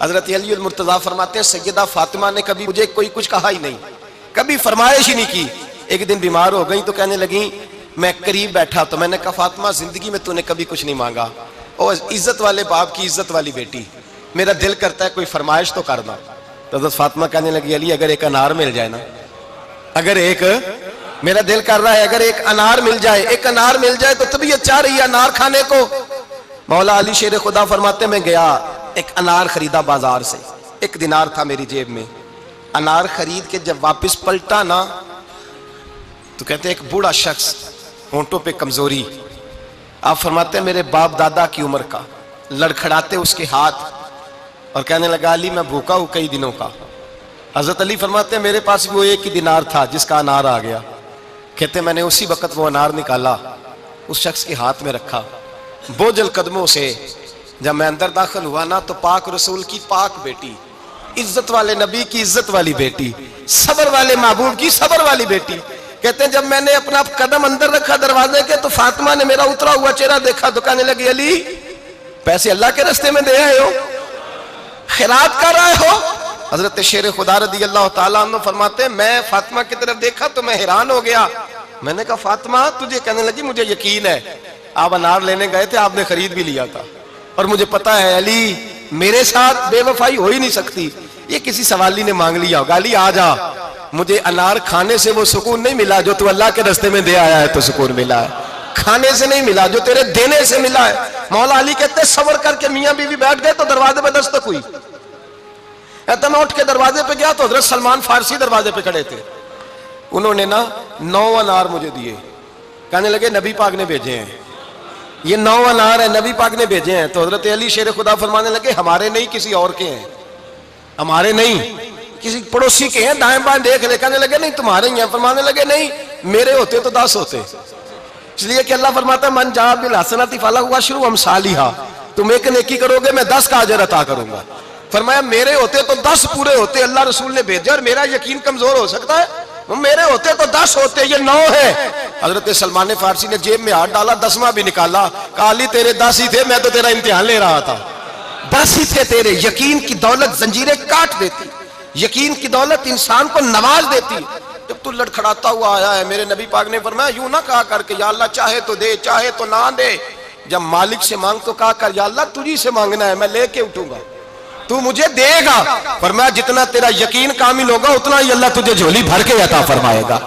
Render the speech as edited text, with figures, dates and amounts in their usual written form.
حضرت علی المرتضیٰ فرماتے ہیں سیدہ فاطمہ نے کبھی مجھے کوئی کچھ کہا ہی نہیں، کبھی فرمائش ہی نہیں کی۔ ایک دن بیمار ہو گئی تو کہنے لگیں، میں قریب بیٹھا تو میں نے کہا فاطمہ زندگی میں تو نے کبھی کچھ نہیں مانگا، اور عزت والے باپ کی عزت والی بیٹی، میرا دل کرتا ہے کوئی فرمائش تو کرنا۔ تو حضرت فاطمہ کہنے لگی علی اگر ایک انار مل جائے نا، اگر ایک، میرا دل کر رہا ہے اگر ایک انار مل جائے، ایک انار مل جائے تو طبیعت چاہ رہی ہے انار کھانے کو۔ مولا علی شیر خدا فرماتے میں گیا، ایک انار خریدا بازار سے، 1 دینار تھا میری جیب میں، انار خرید کے جب واپس پلٹا نا تو کہتے ہیں ایک بوڑھا شخص، ہونٹوں پہ کمزوری، آپ فرماتے ہیں میرے باپ دادا کی عمر کا، لڑکھڑاتے اس کے ہاتھ اور کہنے لگا علی میں بھوکا ہوں کئی دنوں کا۔ حضرت علی فرماتے ہیں میرے پاس وہ 1 ہی دینار تھا جس کا انار آ گیا، کہتے ہیں میں نے اسی وقت وہ انار نکالا، اس شخص کے ہاتھ میں رکھا، بوجھل قدموں سے جب میں اندر داخل ہوا نا تو پاک رسول کی پاک بیٹی، عزت والے نبی کی عزت والی بیٹی، صبر والے محبوب کی صبر والی بیٹی، کہتے ہیں جب میں نے اپنا قدم اندر رکھا دروازے کے تو فاطمہ نے میرا اترا ہوا چہرہ دیکھا تو کہنے لگی علی پیسے اللہ کے راستے میں دے آئے ہو، خیرات کر رہے ہو؟ حضرت شیر خدا رضی اللہ تعالیٰ عنہ فرماتے ہیں میں فاطمہ کی طرف دیکھا تو میں حیران ہو گیا، میں نے کہا فاطمہ تجھے، کہنے لگی مجھے یقین ہے آپ انار لینے گئے تھے، آپ نے خرید بھی لیا تھا، اور مجھے پتا ہے علی میرے ساتھ بے وفائی ہو ہی نہیں سکتی، یہ کسی سوالی نے مانگ لیا ہوگا، علی آ جا، مجھے انار کھانے سے وہ سکون نہیں ملا جو تو اللہ کے راستے میں دے آیا ہے تو سکون ملا ہے، کھانے سے نہیں ملا جو تیرے دینے سے ملا ہے۔ مولا علی کہتے ہیں صبر کر کے میاں بیوی بیٹھ گئے تو دروازے پہ دستک ہوئی، کہتا میں اٹھ کے دروازے پہ گیا تو حضرت سلمان فارسی دروازے پہ کھڑے تھے، انہوں نے نا 9 انار مجھے دیے، کہنے لگے نبی پاک نے بھیجے ہیں، یہ 9 انار ہیں نبی پاک نے بھیجے ہیں۔ تو حضرت علی شیر خدا فرمانے لگے ہمارے نہیں کسی اور کے ہیں، ہمارے نہیں کسی پڑوسی کے ہیں، دائیں بائیں دیکھ لے، کہنے لگے نہیں تمہارے ہی ہیں، فرمانے لگے نہیں میرے ہوتے تو 10 ہوتے، اس لیے کہ اللہ فرماتا ہے من جاء بالحسنۃ فلہ عشر امثالھا، تم ایک نیکی کرو گے میں 10 کا اجر عطا کروں گا، فرمایا میرے ہوتے تو 10 پورے ہوتے، اللہ رسول نے بھیجا اور میرا یقین کمزور ہو سکتا ہے، میرے ہوتے تو 10 ہوتے، یہ 9 ہے۔ حضرت سلمان فارسی نے جیب میں ہاتھ ڈالا، 10واں بھی نکالا، کہا علی تیرے 10 ہی تھے، میں تو تیرا امتحان لے رہا تھا، 10 ہی تھے تیرے۔ یقین کی دولت زنجیریں کاٹ دیتی، یقین کی دولت انسان کو نواز دیتی۔ جب تو لڑکھڑاتا ہوا آیا ہے، میرے نبی پاک نے فرمایا یوں نہ کہا کر کے یا اللہ چاہے تو دے چاہے تو نہ دے، جب مالک سے مانگ تو کہا کر یا اللہ تجھی سے مانگنا ہے، میں لے کے اٹھوں گا، تو مجھے دے گا، فرمایا جتنا تیرا یقین کامل ہوگا اتنا ہی اللہ تجھے جھولی بھر کے عطا فرمائے گا۔